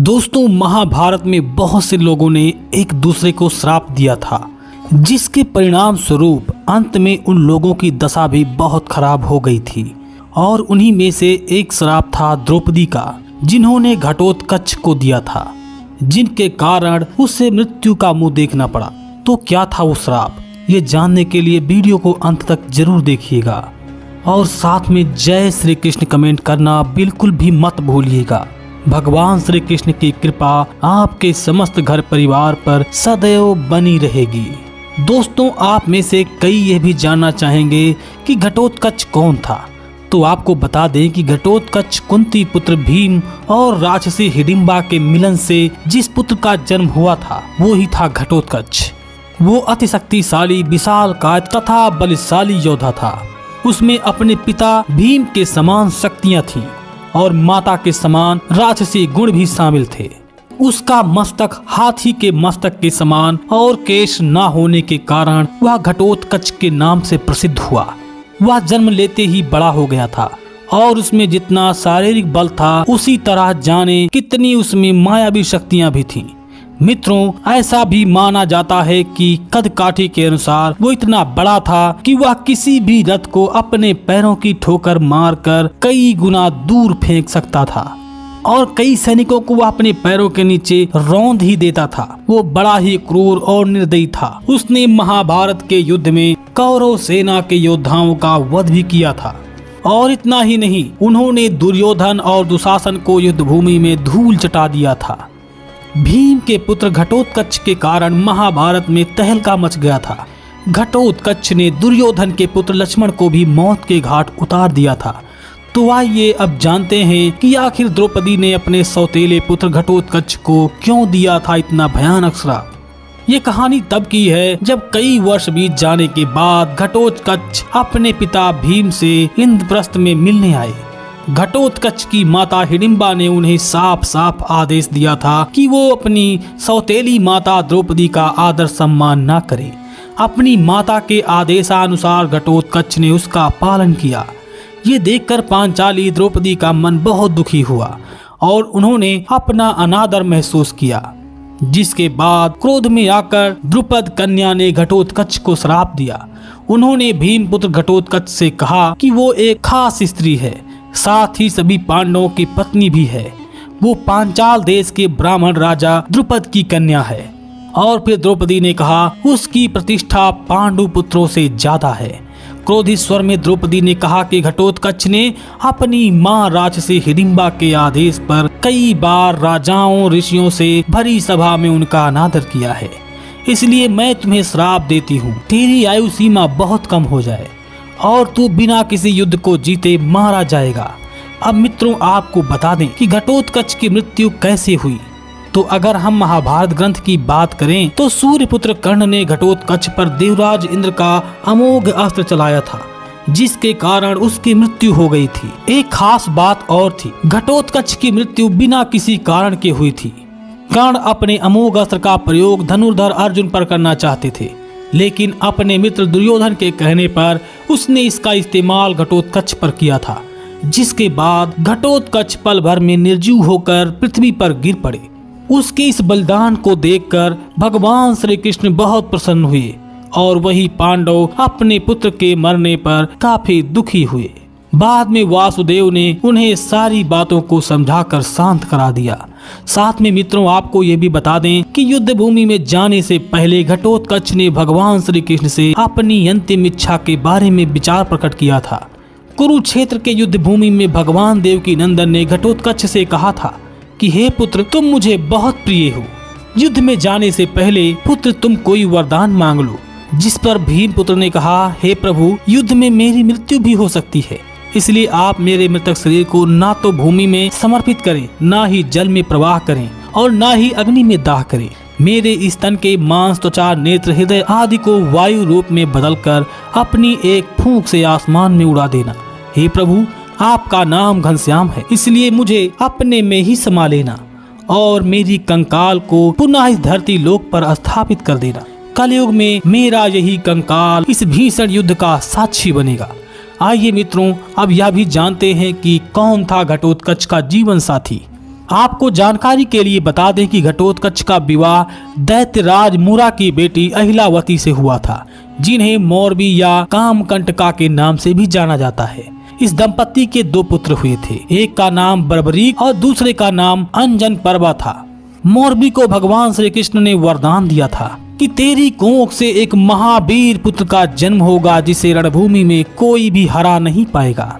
दोस्तों, महाभारत में बहुत से लोगों ने एक दूसरे को श्राप दिया था, जिसके परिणाम स्वरूप अंत में उन लोगों की दशा भी बहुत खराब हो गई थी। और उन्हीं में से एक श्राप था द्रौपदी का, जिन्होंने घटोत्कच को दिया था, जिनके कारण उसे मृत्यु का मुंह देखना पड़ा। तो क्या था वो श्राप, ये जानने के लिए वीडियो को अंत तक जरूर देखिएगा और साथ में जय श्री कृष्ण कमेंट करना बिल्कुल भी मत भूलिएगा। भगवान श्री कृष्ण की कृपा आपके समस्त घर परिवार पर सदैव बनी रहेगी। दोस्तों, आप में से कई ये भी जानना चाहेंगे कि घटोत्कच कौन था। तो आपको बता दें कि घटोत्कच कुंती पुत्र भीम और राक्षसी हिडिंबा के मिलन से जिस पुत्र का जन्म हुआ था वो ही था घटोत्कच। वो अति शक्तिशाली, विशालकाय तथा बलशाली योद्धा था। उसमें अपने पिता भीम के समान शक्तियां थीं और माता के समान राक्षसी गुण भी शामिल थे। उसका मस्तक हाथी के मस्तक के समान और केश न होने के कारण वह घटोत्कच के नाम से प्रसिद्ध हुआ। वह जन्म लेते ही बड़ा हो गया था और उसमें जितना शारीरिक बल था उसी तरह जाने कितनी उसमें मायावी शक्तियां भी थीं। मित्रों, ऐसा भी माना जाता है कि कद काठी के अनुसार वो इतना बड़ा था कि वह किसी भी रथ को अपने पैरों की ठोकर मारकर कई गुना दूर फेंक सकता था और कई सैनिकों को वह अपने पैरों के नीचे रौंद ही देता था। वो बड़ा ही क्रूर और निर्दयी था। उसने महाभारत के युद्ध में कौरव सेना के योद्धाओं का वध भी किया था। और इतना ही नहीं, उन्होंने दुर्योधन और दुशासन को युद्ध भूमि में धूल चटा दिया था। भीम के पुत्र घटोत्कच के कारण महाभारत में तहलका मच गया था। घटोत्कच ने दुर्योधन के पुत्र लक्ष्मण को भी मौत के घाट उतार दिया था। तो आइए अब जानते हैं कि आखिर द्रौपदी ने अपने सौतेले पुत्र घटोत्कच को क्यों दिया था इतना भयानक श्राप। ये कहानी तब की है जब कई वर्ष बीत जाने के बाद घटोत्कच अपने पिता भीम से इंद्रप्रस्थ में मिलने आए। घटोत्कच की माता हिडिंबा ने उन्हें साफ साफ आदेश दिया था कि वो अपनी सौतेली माता द्रौपदी का आदर सम्मान न करे। अपनी माता के आदेशानुसार घटोत्कच ने उसका पालन किया। ये देखकर पांचाली द्रौपदी का मन बहुत दुखी हुआ और उन्होंने अपना अनादर महसूस किया, जिसके बाद क्रोध में आकर द्रुपद कन्या ने घटोत्कच को श्राप दिया। उन्होंने भीम पुत्र घटोत्कच से कहा कि वो एक खास स्त्री है, साथ ही सभी पांडवों की पत्नी भी है। वो पांचाल देश के ब्राह्मण राजा द्रुपद की कन्या है। और फिर द्रौपदी ने कहा उसकी प्रतिष्ठा पांडु पुत्रों से ज्यादा है। क्रोधित स्वर में द्रौपदी ने कहा कि घटोत्कच ने अपनी मां राक्षसी हिडिंबा के आदेश पर कई बार राजाओं ऋषियों से भरी सभा में उनका अनादर किया है, इसलिए मैं तुम्हें श्राप देती हूँ, तेरी आयु सीमा बहुत कम हो जाए और तू बिना किसी युद्ध को जीते मारा जाएगा। अब मित्रों, आपको बता दें कि घटोत्कच की मृत्यु कैसे हुई। तो अगर हम महाभारत ग्रंथ की बात करें तो सूर्यपुत्र कर्ण ने घटोत्कच पर देवराज इंद्र का अमोघ अस्त्र चलाया था, जिसके कारण उसकी मृत्यु हो गई थी। एक खास बात और थी, घटोत्कच की मृत्यु बिना किसी कारण के हुई थी। कर्ण अपने अमोघ अस्त्र का प्रयोग धनुर्धर अर्जुन पर करना चाहते थे, लेकिन अपने मित्र दुर्योधन के कहने पर उसने इसका इस्तेमाल घटोत्कच पर किया था, जिसके बाद घटोत्कच पल भर में निर्जीव होकर पृथ्वी पर गिर पड़े। उसके इस बलिदान को देखकर भगवान श्री कृष्ण बहुत प्रसन्न हुए और वही पांडव अपने पुत्र के मरने पर काफी दुखी हुए। बाद में वासुदेव ने उन्हें सारी बातों को समझाकर शांत करा दिया। साथ में मित्रों, आपको ये भी बता दें कि युद्ध भूमि में जाने से पहले घटोत्कच ने भगवान श्री कृष्ण से अपनी अंतिम इच्छा के बारे में विचार प्रकट किया था। कुरुक्षेत्र के युद्ध भूमि में भगवान देव की नंदन ने घटोत्कच से कहा था कि हे पुत्र, तुम मुझे बहुत प्रिय हो। युद्ध में जाने से पहले पुत्र तुम कोई वरदान मांग लो। जिस पर भीम पुत्र ने कहा, हे प्रभु, युद्ध में मेरी मृत्यु भी हो सकती है, इसलिए आप मेरे मृतक शरीर को ना तो भूमि में समर्पित करें, ना ही जल में प्रवाह करें और ना ही अग्नि में दाह करें। मेरे स्तन के मांस, त्वचा, नेत्र, हृदय आदि को वायु रूप में बदलकर अपनी एक फूंक से आसमान में उड़ा देना। हे प्रभु, आपका नाम घनश्याम है, इसलिए मुझे अपने में ही समा लेना और मेरी कंकाल को पुनः इस धरती लोक पर स्थापित कर देना। कलयुग में मेरा यही कंकाल इस भीषण युद्ध का साक्षी बनेगा। आइए मित्रों, अब यह भी जानते हैं कि कौन था घटोत्कच का जीवन साथी। आपको जानकारी के लिए बता दें कि घटोत्कच का विवाह दैत्यराज मुरा की बेटी अहिलावती से हुआ था, जिन्हें मोरबी या कामकंटका के नाम से भी जाना जाता है। इस दंपति के 2 पुत्र हुए थे, एक का नाम बर्बरीक और दूसरे का नाम अंजन पर्वा था। मोरबी को भगवान श्री कृष्ण ने वरदान दिया था कि तेरी कोख से एक महावीर पुत्र का जन्म होगा, जिसे रणभूमि में कोई भी हरा नहीं पाएगा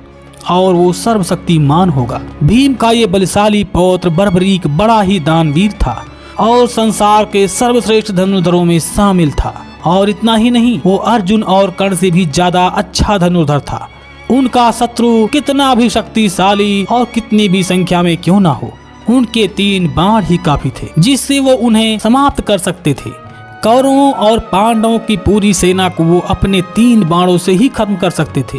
और वो सर्वशक्तिमान होगा। भीम का ये बलशाली पौत्र बर्बरीक बड़ा ही दानवीर था और संसार के सर्वश्रेष्ठ धनुर्धरों में शामिल था। और इतना ही नहीं, वो अर्जुन और कर्ण से भी ज्यादा अच्छा धनुर्धर था। उनका शत्रु कितना भी शक्तिशाली और कितनी भी संख्या में क्यों ना हो, उनके 3 बाण ही काफी थे जिससे वो उन्हें समाप्त कर सकते थे। कौरवों और पांडवों की पूरी सेना को वो अपने 3 बाणों से ही खत्म कर सकते थे।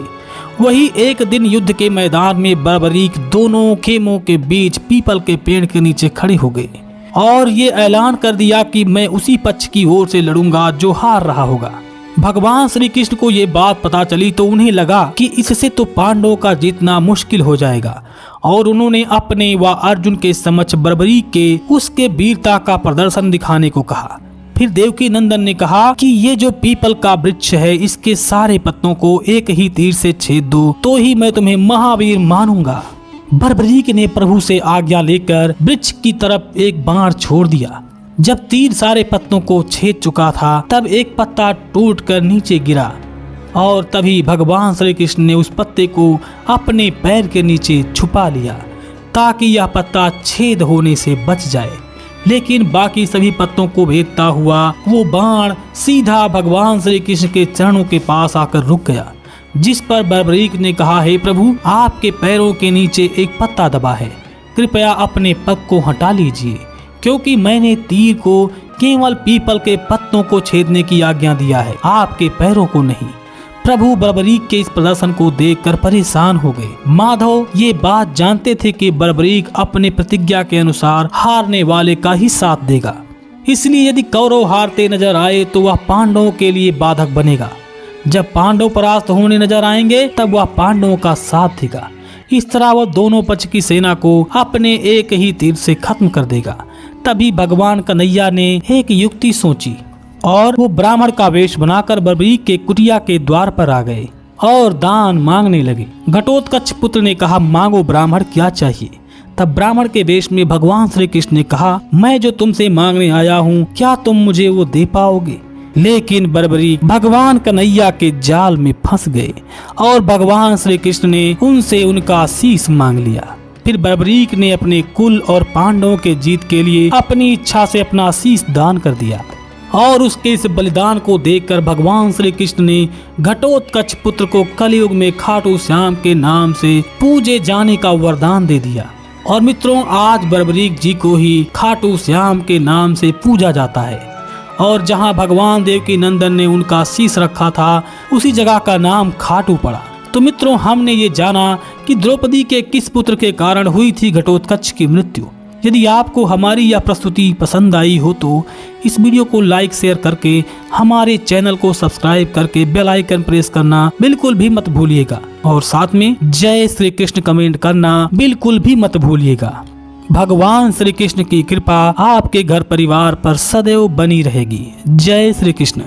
वही एक दिन युद्ध के मैदान में बर्बरीक दोनों खेमों के बीच पीपल के पेड़ के नीचे खड़े हो गए और ये ऐलान कर दिया कि मैं उसी पक्ष की ओर से लड़ूंगा जो हार रहा होगा। भगवान श्री कृष्ण को ये बात पता चली तो उन्हें लगा कि इससे तो पांडवों का जीतना मुश्किल हो जाएगा और उन्होंने अपने व अर्जुन के समक्ष बर्बरीक के उसके वीरता का प्रदर्शन दिखाने को कहा। फिर देवकी नंदन ने कहा कि ये जो पीपल का वृक्ष है, इसके सारे पत्तों को एक ही तीर से छेद दो तो ही मैं तुम्हें महावीर मानूंगा। बर्बरीक ने प्रभु से आज्ञा लेकर वृक्ष की तरफ एक बाण छोड़ दिया। जब तीर सारे पत्तों को छेद चुका था तब एक पत्ता टूटकर नीचे गिरा और तभी भगवान श्री कृष्ण ने उस पत्ते को अपने पैर के नीचे छुपा लिया ताकि यह पत्ता छेद होने से बच जाए। लेकिन बाकी सभी पत्तों को भेदता हुआ वो बाण सीधा भगवान श्री कृष्ण के चरणों के पास आकर रुक गया, जिस पर बर्बरीक ने कहा, हे प्रभु, आपके पैरों के नीचे एक पत्ता दबा है, कृपया अपने पग को हटा लीजिए, क्योंकि मैंने तीर को केवल पीपल के पत्तों को छेदने की आज्ञा दिया है, आपके पैरों को नहीं। प्रभु बर्बरीक के इस प्रदर्शन को देखकर परेशान हो गए। माधव ये बात जानते थे कि बर्बरीक अपने प्रतिज्ञा के अनुसार हारने वाले का ही साथ देगा, इसलिए यदि कौरव हारते नजर आए तो वह पांडवों के लिए बाधक बनेगा। जब पांडव परास्त होने नजर आएंगे तब वह पांडवों का साथ देगा। इस तरह वह दोनों पक्ष की सेना को अपने एक ही तीर से खत्म कर देगा। तभी भगवान कन्हैया ने एक युक्ति सोची और वो ब्राह्मण का वेश बनाकर बर्बरीक के कुटिया के द्वार पर आ गए और दान मांगने लगे। घटोत्कच पुत्र ने कहा, मांगो ब्राह्मण, क्या चाहिए? तब ब्राह्मण के वेश में भगवान श्री कृष्ण ने कहा, मैं जो तुमसे मांगने आया हूँ, क्या तुम मुझे वो दे पाओगे? लेकिन बर्बरीक भगवान कन्हैया के जाल में फंस गए और भगवान श्री कृष्ण ने उनसे उनका शीश मांग लिया। फिर बर्बरीक ने अपने कुल और पांडवों के जीत के लिए अपनी इच्छा से अपना शीश दान कर दिया और उसके इस बलिदान को देखकर भगवान श्री कृष्ण ने घटोत्कच पुत्र को कलयुग में खाटू श्याम के नाम से पूजे जाने का वरदान दे दिया। और मित्रों, आज बर्बरीक जी को ही खाटू श्याम के नाम से पूजा जाता है और जहां भगवान देवकी नंदन ने उनका शीश रखा था उसी जगह का नाम खाटू पड़ा। तो मित्रों, हमने ये जाना कि द्रौपदी के किस पुत्र के कारण हुई थी घटोत्कच की मृत्यु। यदि आपको हमारी यह प्रस्तुति पसंद आई हो तो इस वीडियो को लाइक शेयर करके हमारे चैनल को सब्सक्राइब करके बेल आइकन प्रेस करना बिल्कुल भी मत भूलिएगा और साथ में जय श्री कृष्ण कमेंट करना बिल्कुल भी मत भूलिएगा। भगवान श्री कृष्ण की कृपा आपके घर परिवार पर सदैव बनी रहेगी। जय श्री कृष्ण।